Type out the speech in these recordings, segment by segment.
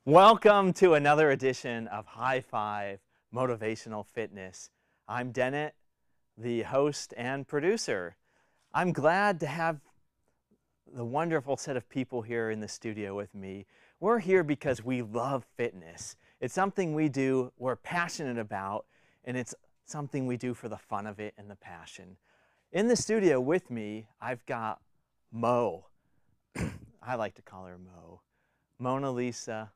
Welcome to another edition of High Five Motivational Fitness. I'm Denet, the host and producer. I'm glad to have the wonderful set of people here in the studio with me. We're here because we love fitness. It's something we do, we're passionate about, and it's something we do for the fun of it and the passion. In the studio with me, I've got Mo. I like to call her Mo. Mona Lisa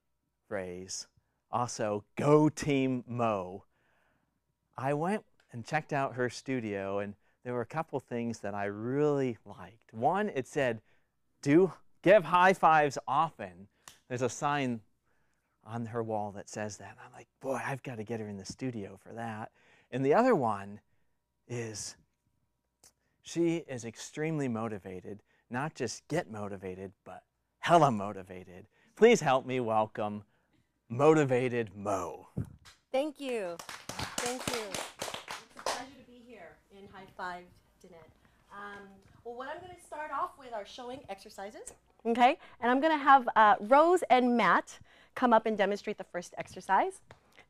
phrase. Also, GoTeamMo. I went and checked out her studio, and there were a couple things that I really liked. One, it said, give high fives often. There's a sign on her wall that says that. I'm like, boy, I've got to get her in the studio for that. And the other one is, she is extremely motivated, not just get motivated, but hella motivated. Please help me welcome Motivated Mo. Thank you. Thank you. It's a pleasure to be here in High Five, Denet. Well, what I'm going to start off with are showing exercises. Okay? And I'm going to have Rose and Matt come up and demonstrate the first exercise.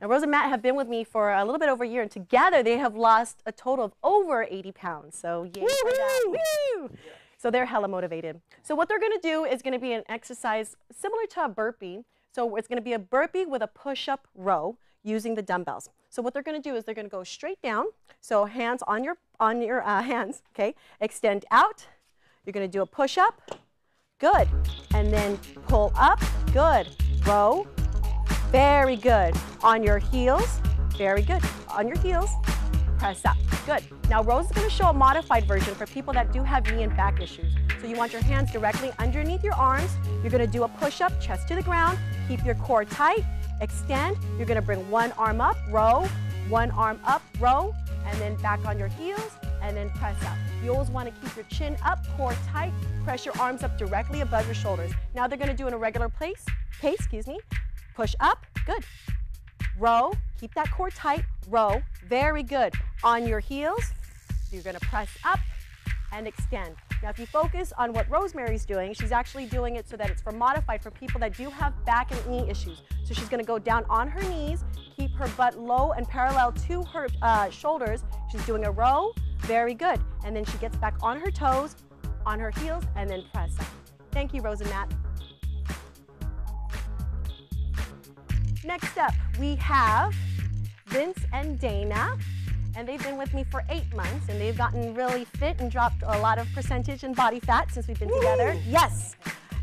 Now, Rose and Matt have been with me for a little bit over a year, and together they have lost a total of over 80 pounds. So, yay for that. Woo! So they're hella motivated. So what they're going to do is going to be an exercise similar to a burpee. So it's going to be a burpee with a push-up row using the dumbbells. So what they're going to do is they're going to go straight down. So hands on your hands, okay? Extend out. You're going to do a push-up. Good. And then pull up. Good. Row. Very good. On your heels. Very good. On your heels. Press up. Good. Now Rose is going to show a modified version for people that do have knee and back issues. So you want your hands directly underneath your arms. You're going to do a push-up, chest to the ground. Keep your core tight. Extend. You're going to bring one arm up, row. One arm up, row. And then back on your heels. And then press up. You always want to keep your chin up, core tight. Press your arms up directly above your shoulders. Now they're going to do in a regular pace. Push up. Good. Row. Keep that core tight. Row. Very good. On your heels, you're going to press up and extend. Now, if you focus on what Rosemary's doing, she's actually doing it so that it's modified for people that do have back and knee issues. So she's going to go down on her knees, keep her butt low and parallel to her shoulders. She's doing a row. Very good. And then she gets back on her toes, on her heels, and then press up. Thank you, Rose and Matt. Next up, we have Vince and Dana. And they've been with me for 8 months, and they've gotten really fit and dropped a lot of percentage in body fat since we've been together. Yes.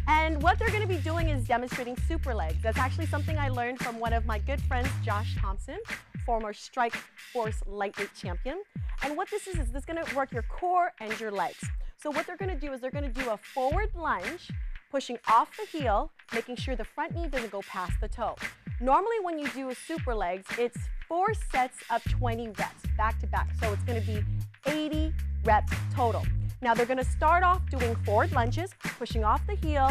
And what they're going to be doing is demonstrating super legs. That's actually something I learned from one of my good friends, Josh Thompson, former Strike Force lightweight champion. And what this is this going to work your core and your legs. So what they're going to do is they're going to do a forward lunge, pushing off the heel, making sure the front knee doesn't go past the toe. Normally when you do a super legs, it's 4 sets of 20 reps, back to back. So it's going to be 80 reps total. Now they're going to start off doing forward lunges, pushing off the heel,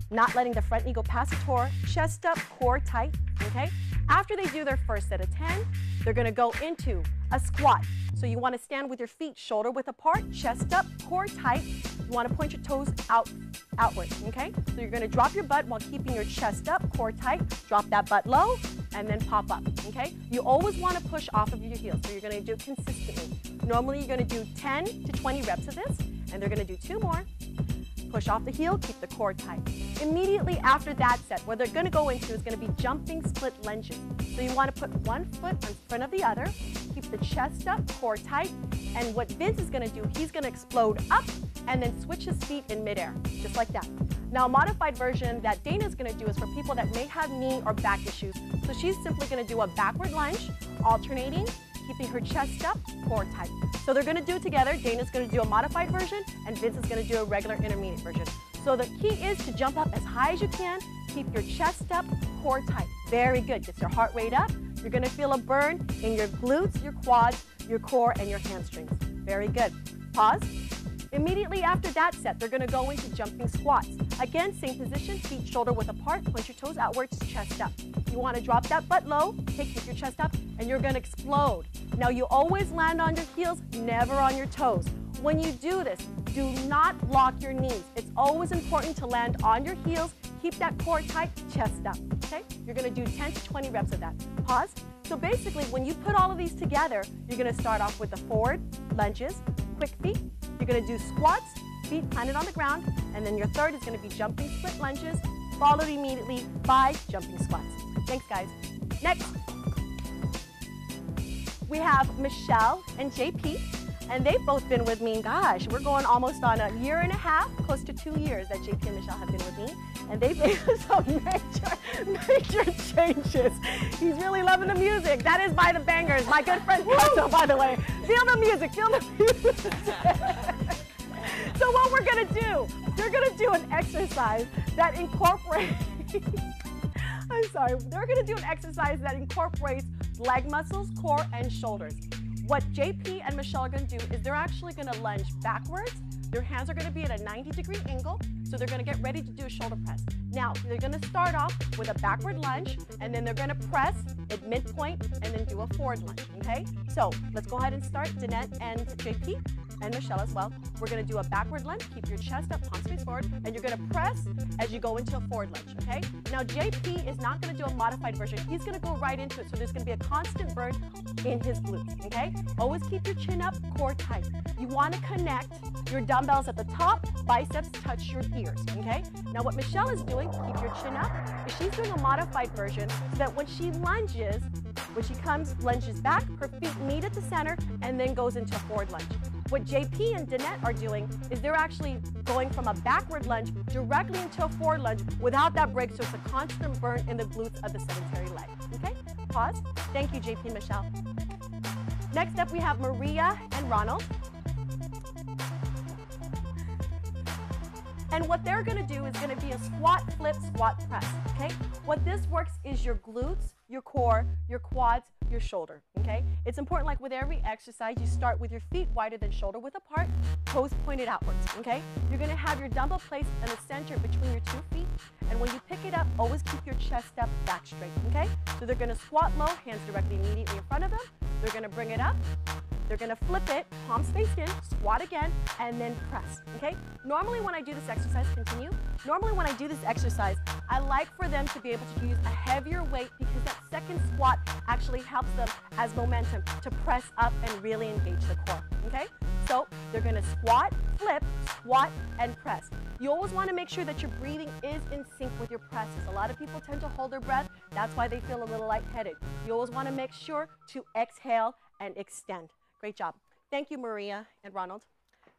not letting the front knee go past the toe, chest up, core tight, okay? After they do their first set of 10, they're going to go into a squat. So you want to stand with your feet shoulder width apart, chest up, core tight. You want to point your toes outward, okay? So you're going to drop your butt while keeping your chest up, core tight. Drop that butt low, and then pop up, okay? You always want to push off of your heels, so you're going to do it consistently. Normally, you're going to do 10 to 20 reps of this, and they're going to do 2 more. Push off the heel, keep the core tight. Immediately after that set, what they're going to go into is going to be jumping split lunges. So you want to put one foot in front of the other, keep the chest up, core tight, and what Vince is going to do, he's going to explode up and then switch his feet in midair, just like that. Now, a modified version that Dana's going to do is for people that may have knee or back issues. So she's simply going to do a backward lunge, alternating, keeping her chest up, core tight. So they're going to do it together. Dana's going to do a modified version, and Vince is going to do a regular intermediate version. So the key is to jump up as high as you can, keep your chest up, core tight. Very good. Gets your heart rate up. You're going to feel a burn in your glutes, your quads, your core, and your hamstrings. Very good. Pause. Immediately after that set, they're going to go into jumping squats. Again, same position, feet shoulder width apart, point your toes outwards, chest up. You want to drop that butt low, keep your chest up, and you're going to explode. Now, you always land on your heels, never on your toes. When you do this, do not lock your knees. It's always important to land on your heels, Keep that core tight, chest up, okay? You're gonna do 10 to 20 reps of that. Pause. So basically, when you put all of these together, you're gonna start off with the forward lunges, quick feet. You're gonna do squats, feet planted on the ground, and then your third is gonna be jumping split lunges, followed immediately by jumping squats. Thanks, guys. Next, we have Michelle and JP, and they've both been with me. Gosh, we're going almost on a year and a half, close to 2 years that JP and Michelle have been with me, and they've made some major changes. He's really loving the music. That is by the Bangers, my good friend Cutso, by the way. Feel the music, feel the music. So what we're gonna do, we're gonna do an exercise that incorporates, I'm sorry, they're gonna do an exercise that incorporates leg muscles, core, and shoulders. What JP and Michelle are gonna do is they're actually gonna lunge backwards. Their hands are gonna be at a 90-degree angle, so they're gonna get ready to do a shoulder press. Now, they're gonna start off with a backward lunge, and then they're gonna press at midpoint, and then do a forward lunge, okay? So, let's go ahead and start, Denet and JP, and Michelle as well. We're gonna do a backward lunge, keep your chest up, palms face forward, and you're gonna press as you go into a forward lunge, okay? Now, JP is not gonna do a modified version. He's gonna go right into it, so there's gonna be a constant burn in his glutes, okay? Always keep your chin up, core tight. You wanna connect your dumbbells at the top, biceps touch your ears, okay? Now, what Michelle is doing, keep your chin up, is she's doing a modified version so that when she lunges, when she comes, lunges back, her feet meet at the center, and then goes into a forward lunge. What JP and Denet are doing is they're actually going from a backward lunge directly into a forward lunge without that break, so it's a constant burn in the glutes of the sedentary leg. Okay? Pause. Thank you, JP and Michelle. Next up, we have Maria and Ronald. And what they're gonna do is gonna be a squat, flip, squat, press, okay? What this works is your glutes, your core, your quads, your shoulder, okay? It's important, like with every exercise, you start with your feet wider than shoulder width apart, toes pointed outwards, okay? You're gonna have your dumbbell placed in the center between your 2 feet, and when you pick it up, always keep your chest up, back straight, okay? So they're gonna squat low, hands directly immediately in front of them. They're gonna bring it up. They're gonna flip it, palms faced in, squat again, and then press, okay? Normally when I do this exercise, continue. Normally when I do this exercise, I like for them to be able to use a heavier weight because that second squat actually helps them as momentum to press up and really engage the core, okay? So they're gonna squat, flip, squat, and press. You always wanna make sure that your breathing is in sync with your presses. A lot of people tend to hold their breath. That's why they feel a little lightheaded. You always wanna make sure to exhale and extend. Great job. Thank you, Maria and Ronald.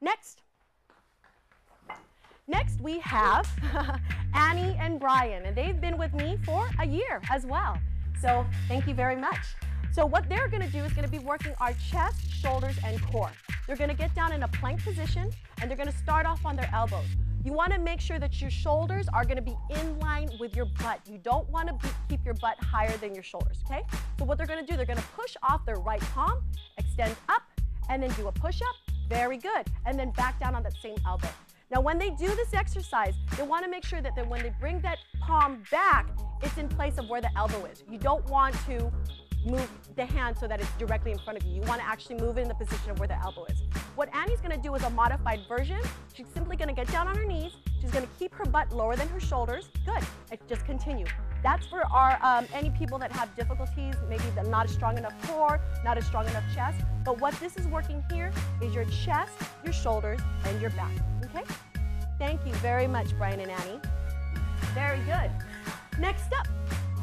Next we have Annie and Brian, and they've been with me for a year as well. So thank you very much. So what they're gonna do is gonna be working our chest, shoulders, and core. They're gonna get down in a plank position, and they're gonna start off on their elbows. You wanna make sure that your shoulders are gonna be in line with your butt. You don't wanna keep your butt higher than your shoulders, okay? So what they're gonna do, they're gonna push off their right palm, extend up, and then do a push-up. Very good. And then back down on that same elbow. Now, when they do this exercise, they want to make sure that when they bring that palm back, it's in place of where the elbow is. You don't want to move the hand so that it's directly in front of you. You want to actually move it in the position of where the elbow is. What Annie's going to do is a modified version. She's simply going to get down on her knees. She's going to keep her butt lower than her shoulders. Good. And just continue. That's for our any people that have difficulties, maybe they're not a strong enough core, not a strong enough chest. But what this is working here is your chest, your shoulders, and your back. Okay? Thank you very much, Brian and Annie. Very good. Next up,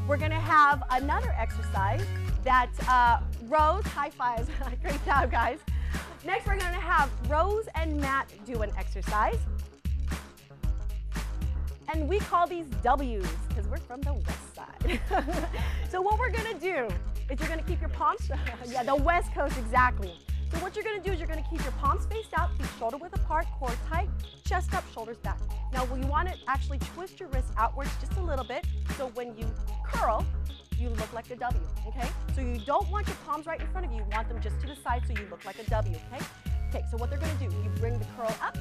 we're going to have another exercise that Rose, high fives. Great job, guys. Next, we're going to have Rose and Matt do an exercise. And we call these W's because we're from the west side. So what we're gonna do is you're gonna keep your palms, yeah, the west coast, exactly. So what you're gonna do is you're gonna keep your palms faced out, feet shoulder width apart, core tight, chest up, shoulders back. Now you wanna actually twist your wrists outwards just a little bit, so when you curl, you look like a W, okay? So you don't want your palms right in front of you, you want them just to the side so you look like a W, okay? Okay, so what they're gonna do, you bring the curl up,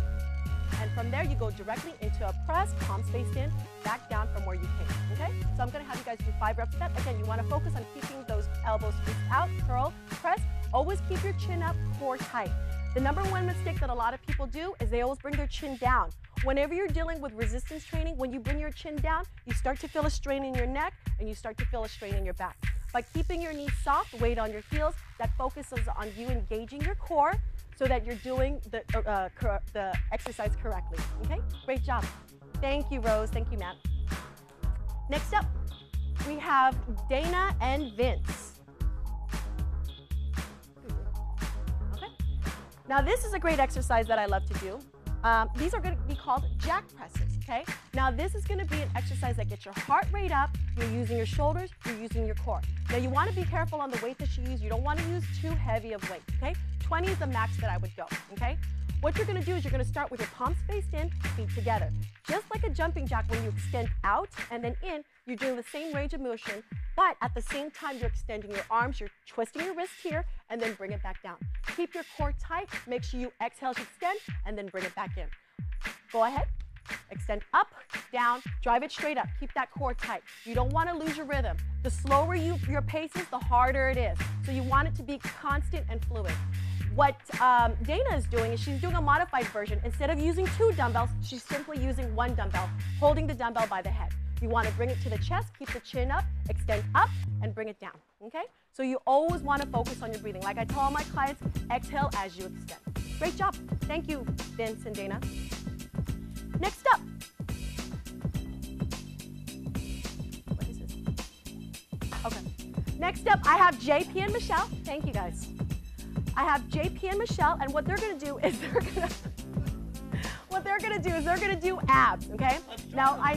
and from there, you go directly into a press, palms faced in, back down from where you came, okay? So I'm gonna have you guys do 5 reps of that. Again, you wanna focus on keeping those elbows squeezed out, curl, press. Always keep your chin up, core tight. The #1 mistake that a lot of people do is they always bring their chin down. Whenever you're dealing with resistance training, when you bring your chin down, you start to feel a strain in your neck and you start to feel a strain in your back. By keeping your knees soft, weight on your heels, that focuses on you engaging your core so that you're doing the exercise correctly. Okay? Great job. Thank you, Rose. Thank you, Matt. Next up, we have Dana and Vince. Okay. Now, this is a great exercise that I love to do. These are going to be called jack presses, okay? Now, this is going to be an exercise that gets your heart rate up. You're using your shoulders, you're using your core. Now, you want to be careful on the weight that you use. You don't want to use too heavy of weight, okay? 20 is the max that I would go, okay? What you're going to do is you're going to start with your palms faced in, feet together. Just like a jumping jack, when you extend out and then in, you're doing the same range of motion, but at the same time, you're extending your arms, you're twisting your wrist here, and then bring it back down. Keep your core tight. Make sure you exhale to extend, and then bring it back in. Go ahead. Extend up, down, drive it straight up. Keep that core tight. You don't want to lose your rhythm. The slower your pace is, the harder it is. So you want it to be constant and fluid. What Dana is doing is she's doing a modified version. Instead of using 2 dumbbells, she's simply using 1 dumbbell, holding the dumbbell by the head. You want to bring it to the chest, keep the chin up, extend up, and bring it down, okay? So you always want to focus on your breathing. Like I tell all my clients, exhale as you extend. Great job. Thank you, Vince and Dana. Next up. What is this? Okay. Next up, I have JP and Michelle. Thank you, guys. I have JP and Michelle, and what they're going to do is they're going to do abs, okay? Now, I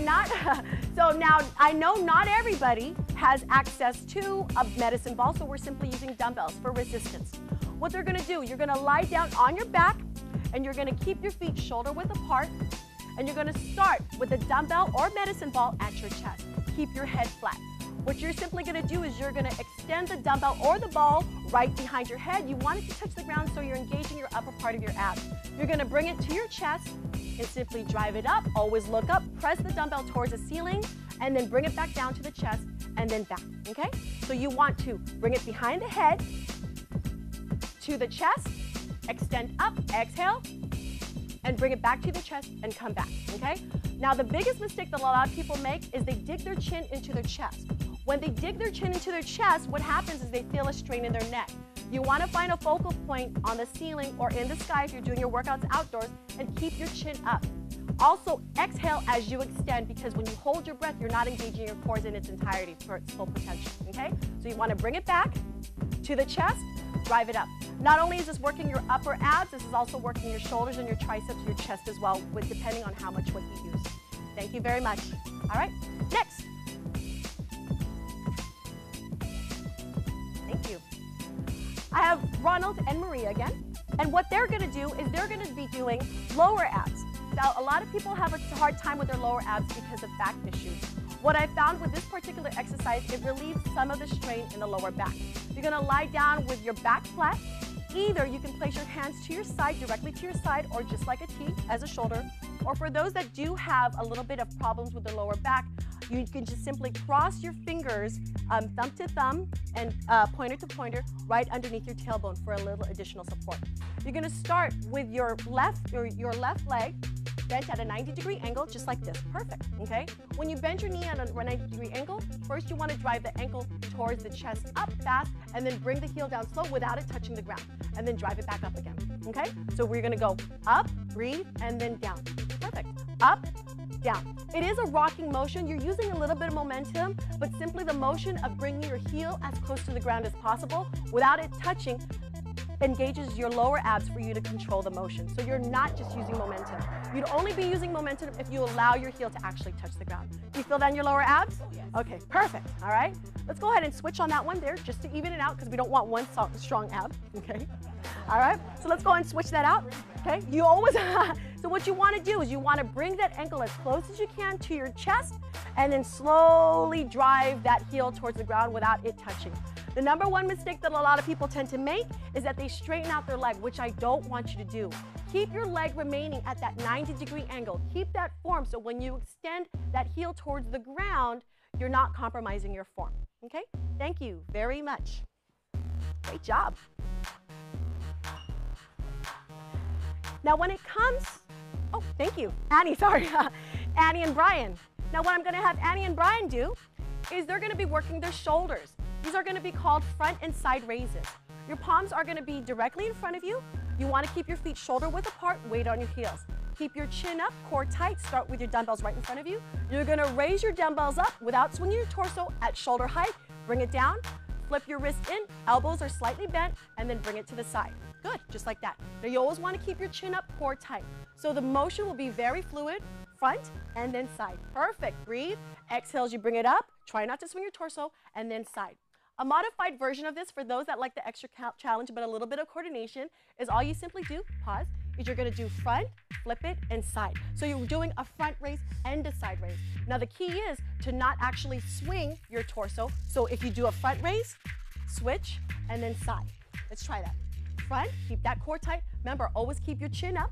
know not everybody has access to a medicine ball, so we're simply using dumbbells for resistance. What they're going to do, you're going to lie down on your back, and you're going to keep your feet shoulder width apart, and you're going to start with a dumbbell or medicine ball at your chest. Keep your head flat. What you're simply going to do is you're going to extend the dumbbell or the ball right behind your head. You want it to touch the ground so you're engaging your upper part of your abs. You're going to bring it to your chest and simply drive it up. Always look up, press the dumbbell towards the ceiling, and then bring it back down to the chest and then back, okay? So you want to bring it behind the head to the chest, extend up, exhale, and bring it back to the chest and come back, okay? Now, the biggest mistake that a lot of people make is they dig their chin into their chest. When they dig their chin into their chest, what happens is they feel a strain in their neck. You want to find a focal point on the ceiling or in the sky if you're doing your workouts outdoors and keep your chin up. Also, exhale as you extend, because when you hold your breath, you're not engaging your core in its entirety for its full potential, okay? So you want to bring it back to the chest, drive it up. Not only is this working your upper abs, this is also working your shoulders and your triceps, your chest as well, depending on how much weight you use. Thank you very much. All right, next. Thank you. I have Ronald and Maria again, and what they're going to do is they're going to be doing lower abs. Now, a lot of people have a hard time with their lower abs because of back issues. What I found with this particular exercise, it relieves some of the strain in the lower back. You're going to lie down with your back flat. Either you can place your hands to your side, directly to your side, or just like a T as a shoulder. Or for those that do have a little bit of problems with the lower back, you can just simply cross your fingers, thumb to thumb and pointer to pointer, right underneath your tailbone for a little additional support. You're going to start with your left leg bent at a 90-degree angle, just like this. Perfect, okay? When you bend your knee at a 90-degree angle, first you want to drive the ankle towards the chest up fast, and then bring the heel down slow without it touching the ground, and then drive it back up again, okay? So we're going to go up, breathe, and then down. Perfect. Up, down. It is a rocking motion. You're using a little bit of momentum, but simply the motion of bringing your heel as close to the ground as possible without it touching engages your lower abs for you to control the motion. So you're not just using momentum. You'd only be using momentum if you allow your heel to actually touch the ground. Do you feel that in your lower abs? Oh, yes. Okay, perfect. All right. Let's go ahead and switch on that one there just to even it out, because we don't want one strong ab. Okay. All right. So let's go ahead and switch that out. Okay. You always, so what you want to do is you want to bring that ankle as close as you can to your chest and then slowly drive that heel towards the ground without it touching. The number one mistake that a lot of people tend to make is that they straighten out their leg, which I don't want you to do. Keep your leg remaining at that 90-degree angle. Keep that form so when you extend that heel towards the ground, you're not compromising your form. Okay? Thank you very much. Great job. Now when it comes, Thank you. Annie, sorry. Annie and Brian. Now what I'm gonna have Annie and Brian do is they're gonna be working their shoulders. These are gonna be called front and side raises. Your palms are gonna be directly in front of you. You wanna keep your feet shoulder width apart, weight on your heels. Keep your chin up, core tight, start with your dumbbells right in front of you. You're gonna raise your dumbbells up without swinging your torso at shoulder height. Bring it down, flip your wrist in, elbows are slightly bent, and then bring it to the side. Good, just like that. Now you always wanna keep your chin up, core tight. So the motion will be very fluid, front and then side. Perfect, breathe. Exhale as you bring it up. Try not to swing your torso, and then side. A modified version of this for those that like the extra challenge but a little bit of coordination is all you simply do, pause, is you're gonna do front, flip it, and side. So you're doing a front raise and a side raise. Now the key is to not actually swing your torso. So if you do a front raise, switch, and then side. Let's try that. Front, keep that core tight. Remember, always keep your chin up,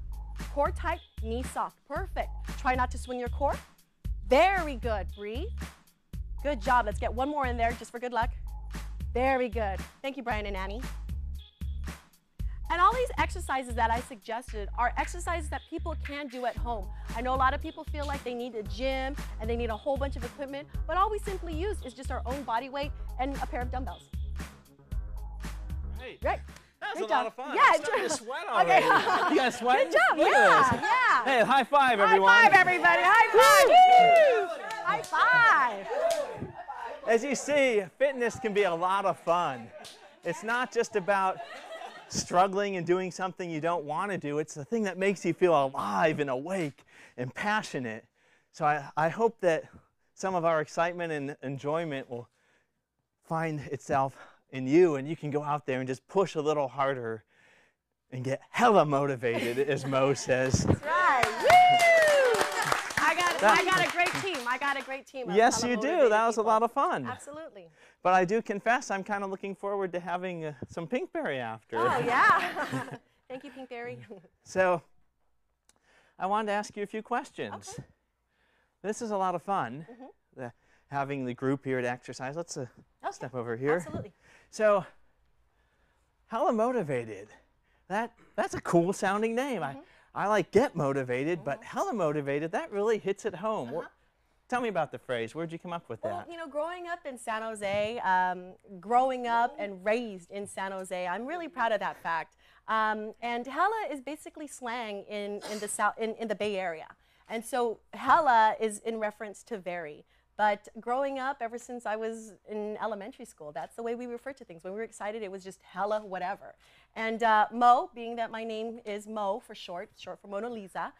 core tight, knee soft. Perfect. Try not to swing your core. Very good, breathe. Good job, let's get one more in there just for good luck. Very good. Thank you, Brian and Annie. And all these exercises that I suggested are exercises that people can do at home. I know a lot of people feel like they need a gym and they need a whole bunch of equipment, but all we simply use is just our own body weight and a pair of dumbbells. Right. Right. That was Great a lot job. of fun. Yeah, I'm starting to sweat already. Okay. You guys sweating? Good job. Look Yeah, at this. yeah. Hey, high five, everyone. High five, everybody. High five. Woo! High five. As you see, fitness can be a lot of fun. It's not just about struggling and doing something you don't want to do. It's the thing that makes you feel alive and awake and passionate. So I hope that some of our excitement and enjoyment will find itself in you, and you can go out there and just push a little harder and get hella motivated, as Mo says. That's right. Woo! I got a great team. I got a great team. Yes, you do. That was a lot of fun. Absolutely. But I do confess I'm kind of looking forward to having some Pinkberry after. Oh, yeah. Thank you, Pinkberry. So I wanted to ask you a few questions. Okay. This is a lot of fun, having the group here to exercise. Let's step over here. Absolutely. So, hella motivated. That's a cool sounding name. I like get motivated, but hella motivated, that really hits it home. Tell me about the phrase. Where'd you come up with that? Well, you know, growing up in San Jose, growing up and raised in San Jose, I'm really proud of that fact. And hella is basically slang in the Bay Area. And so hella is in reference to very. But growing up, ever since I was in elementary school, that's the way we refer to things. When we were excited, it was just hella whatever. And Mo, being that my name is Mo for short for Mona Lisa,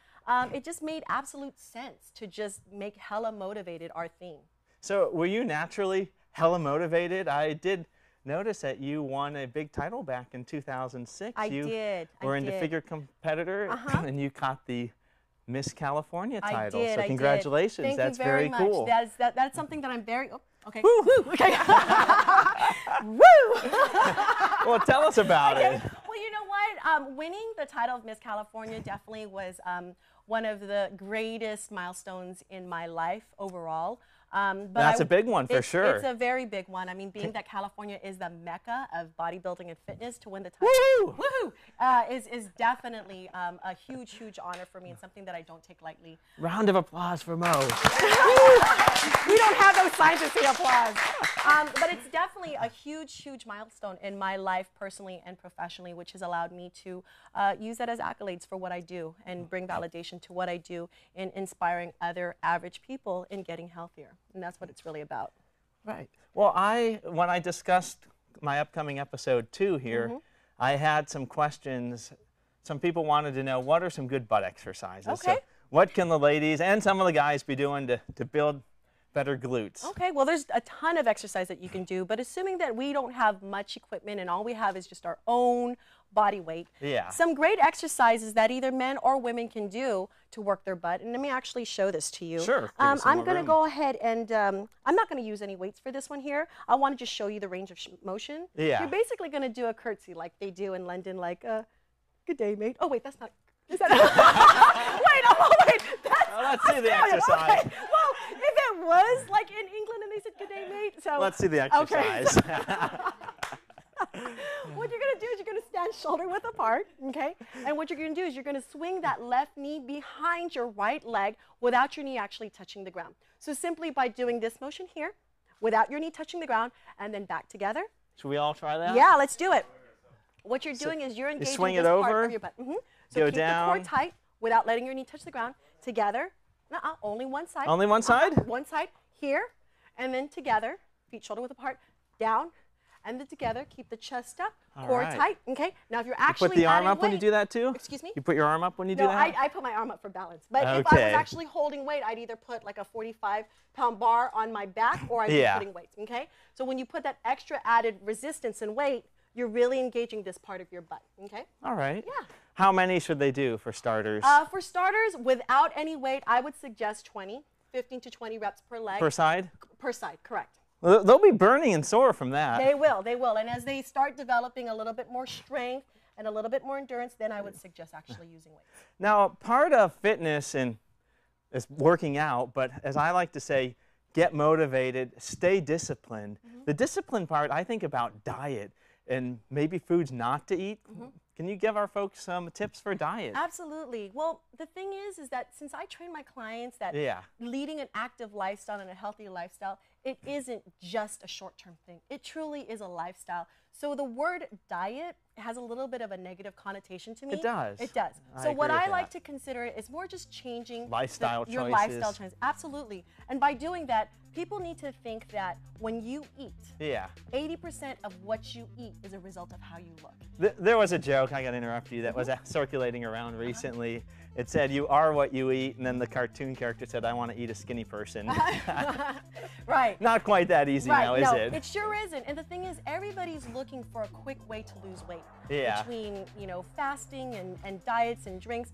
it just made absolute sense to just make hella motivated our theme. So were you naturally hella motivated? I did notice that you won a big title back in 2006. I did. You were in the figure competitor, and you caught the Miss California title. I did. So congratulations. Thank That's you very much. Cool. That's something that I'm very. Oh, okay. Woo! Woo! Okay. Woo! Well, tell us about it. Well, you know what? Winning the title of Miss California definitely was one of the greatest milestones in my life overall. But That's a big one for sure. It's a very big one. I mean, being that California is the mecca of bodybuilding and fitness, to win the title is definitely a huge, huge honor for me and something that I don't take lightly. Round of applause for Mo. We don't have those signs to say applause. But it's definitely a huge, huge milestone in my life personally and professionally, which has allowed me to use that as accolades for what I do and bring validation to what I do in inspiring other average people in getting healthier. And that's what it's really about. Right. Well, when I discussed my upcoming episode 2 here, I had some questions. Some people wanted to know, what are some good butt exercises? Okay. So what can the ladies and some of the guys be doing to build better glutes? Okay, well, there's a ton of exercise that you can do, but assuming that we don't have much equipment and all we have is just our own body weight, some great exercises that either men or women can do to work their butt. And let me actually show this to you. Sure. I'm going to go ahead and I'm not going to use any weights for this one here. I want to just show you the range of motion. Yeah. You're basically going to do a curtsy like they do in London, like, good day, mate. Oh, wait, that's not. Is that wait. Let's see the exercise. Okay. Well, if it was like in England and they said good day, mate. So let's see the exercise. Okay. What you're going to do is you're going to stand shoulder width apart. apart, okay? And what you're gonna do is you're gonna swing that left knee behind your right leg without your knee actually touching the ground. So simply by doing this motion here, without your knee touching the ground, and then back together. Should we all try that? Yeah, let's do it. What you're doing is you're engaging swing this it over, part of your butt. So go keep down. the core tight without letting your knee touch the ground. Together, only one side. Only one side? One side, here, and then together, feet shoulder width apart, down, and then together, keep the chest up, core tight, okay? Now if you're actually put the arm up weight, when you do that too? Excuse me? You put your arm up when you do No, that? I put my arm up for balance. But if I was actually holding weight, I'd either put like a 45-pound bar on my back or I'd be putting weights, okay? So when you put that extra added resistance and weight, you're really engaging this part of your butt, okay? All right. Yeah. How many should they do for starters? For starters, without any weight, I would suggest 20, 15 to 20 reps per leg. Per side? Per side, correct. Well, they'll be burning and sore from that. They will. And as they start developing a little bit more strength and a little bit more endurance, then I would suggest actually using weights. Now, part of fitness is working out, but as I like to say, get motivated, stay disciplined. The discipline part, I think about diet and maybe foods not to eat. Can you give our folks some tips for diet? Absolutely. Well, the thing is that since I train my clients that leading an active lifestyle and a healthy lifestyle, it isn't just a short-term thing. It truly is a lifestyle. So the word diet has a little bit of a negative connotation to me. It does. It does. So what I like to consider is more just changing your lifestyle choices. Absolutely. And by doing that, people need to think that when you eat, 80% of what you eat is a result of how you look. There was a joke, I got to interrupt you, that was circulating around recently. It said, you are what you eat, and then the cartoon character said, I want to eat a skinny person. Right. Not quite that easy now, is it? It sure isn't. And the thing is, everybody's looking for a quick way to lose weight. Between, fasting and diets and drinks.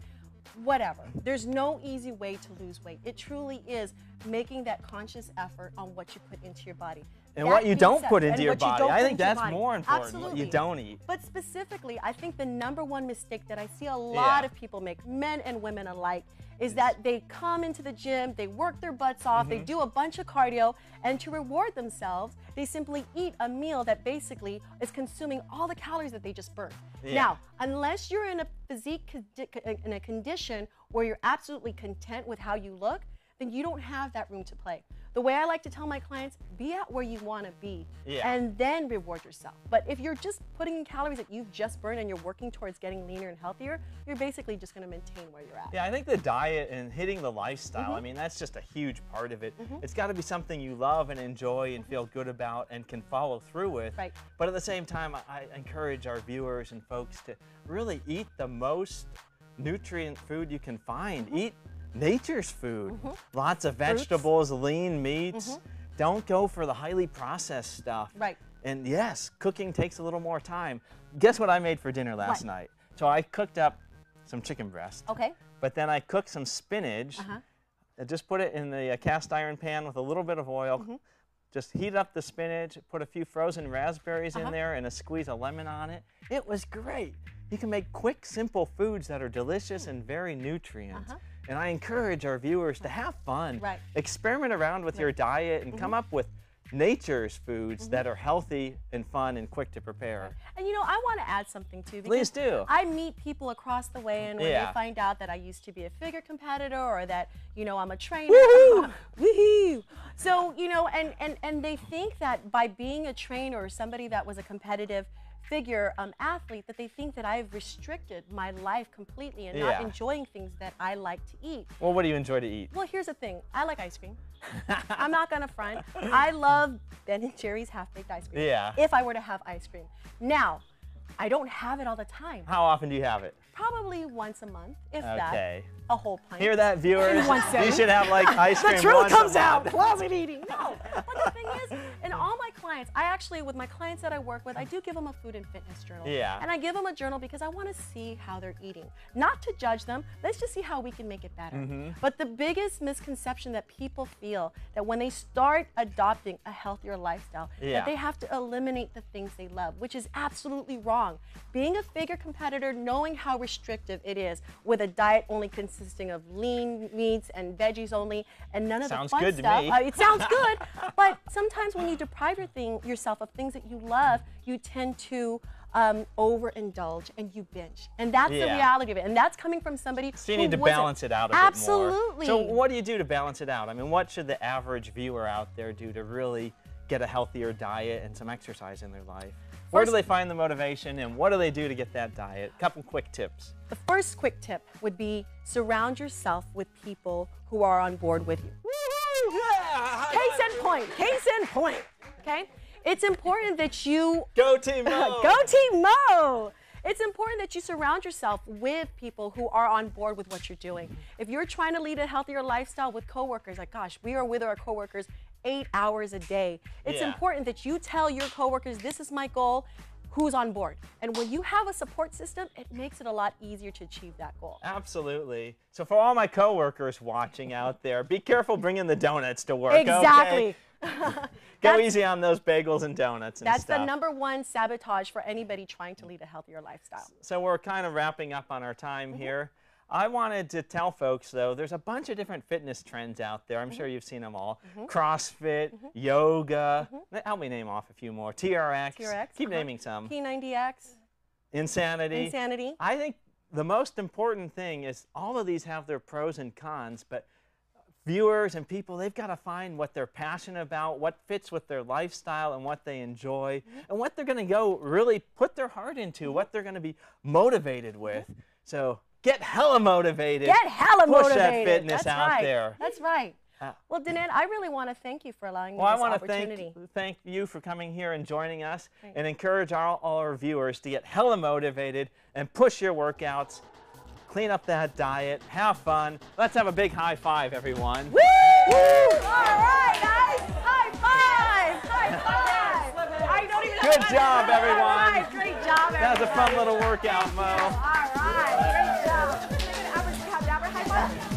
Whatever. There's no easy way to lose weight. It truly is making that conscious effort on what you put into your body. And what you don't put into your body. I think that's more important, Absolutely. what you don't eat. But specifically, I think the #1 mistake that I see a lot of people make, men and women alike, is that they come into the gym, they work their butts off, they do a bunch of cardio, and to reward themselves, they simply eat a meal that basically is consuming all the calories that they just burned. Now, unless you're in a physique, in a condition where you're absolutely content with how you look, then you don't have that room to play. The way I like to tell my clients, be at where you want to be and then reward yourself. But if you're just putting in calories that you've just burned and you're working towards getting leaner and healthier, you're basically just going to maintain where you're at. Yeah, I think the diet and hitting the lifestyle, I mean, that's just a huge part of it. It's got to be something you love and enjoy and feel good about and can follow through with. Right. But at the same time, I encourage our viewers and folks to really eat the most nutrient food you can find. Eat nature's food. Lots of vegetables, lean meats. Don't go for the highly processed stuff. Right. And yes, cooking takes a little more time. Guess what I made for dinner last night? So I cooked up some chicken breast. Okay. But then I cooked some spinach. I just put it in the cast iron pan with a little bit of oil. Just heat up the spinach, put a few frozen raspberries in there and a squeeze of lemon on it. It was great. You can make quick, simple foods that are delicious and very nutrient. And I encourage our viewers to have fun. Experiment around with your diet and come up with nature's foods that are healthy and fun and quick to prepare. And I want to add something too. Please do. I meet people across the way, and when they find out that I used to be a figure competitor or that, I'm a trainer. Woohoo! Woohoo! So, and they think that by being a trainer or somebody that was a competitive figure athlete, that they think that I've restricted my life completely and not enjoying things that I like to eat. Well, what do you enjoy to eat? Well, here's the thing. I like ice cream. I'm not gonna front. I love Ben & Jerry's half-baked ice cream. If I were to have ice cream. Now, I don't have it all the time. How often do you have it? Probably once a month, if that. A whole pint. Hear that, viewers? You should have like ice cream. The truth comes out. Closet eating. No. But the thing is, in all my clients, I actually, with my clients that I work with, I do give them a food and fitness journal. And I give them a journal because I want to see how they're eating. Not to judge them. Let's just see how we can make it better. But the biggest misconception that people feel that when they start adopting a healthier lifestyle, that they have to eliminate the things they love, which is absolutely wrong. Being a figure competitor, knowing how restrictive it is with a diet only consisting of lean meats and veggies only, and none of the fun stuff. Sounds good to me. It sounds good, but sometimes when you deprive yourself of things that you love, you tend to overindulge and you binge. And that's the reality of it. And that's coming from somebody So you need to balance it out a bit more. Absolutely. So what do you do to balance it out? I mean, what should the average viewer out there do to really get a healthier diet and some exercise in their life? Where do they find the motivation, and what do they do to get that diet? A couple quick tips. The first quick tip would be surround yourself with people who are on board with you. Yeah, Case in point. Case in point. Okay? It's important that you GoTeamMo. GoTeamMo. It's important that you surround yourself with people who are on board with what you're doing. If you're trying to lead a healthier lifestyle with coworkers, like gosh, we are with our coworkers 8 hours a day. It's important that you tell your coworkers, this is my goal, who's on board. And when you have a support system, it makes it a lot easier to achieve that goal. Absolutely. So for all my coworkers watching out there, be careful bringing the donuts to work. Exactly. Okay? Go easy on those bagels and donuts and That's stuff. the #1 sabotage for anybody trying to lead a healthier lifestyle. So we're kind of wrapping up on our time here. I wanted to tell folks, though, there's a bunch of different fitness trends out there. I'm sure you've seen them all. CrossFit, yoga. Help me name off a few more. TRX. Keep naming some. P90X. Insanity. Insanity. I think the most important thing is all of these have their pros and cons, but viewers and people, they've got to find what they're passionate about, what fits with their lifestyle and what they enjoy, and what they're going to go really put their heart into, what they're going to be motivated with. So get hella motivated. Get hella motivated. Push that fitness That's out right. there. That's right. Well, Denet, I really want to thank you for allowing me Well, this I want opportunity. to thank you for coming here and joining us, and encourage all our viewers to get hella motivated and push your workouts, clean up that diet, have fun. Let's have a big high five, everyone. Woo! Woo! All right, guys. High five. High five. I don't even know Good job, everyone. All right, great job, everyone. That was a fun little workout, Mo. All right, great job. Average high five.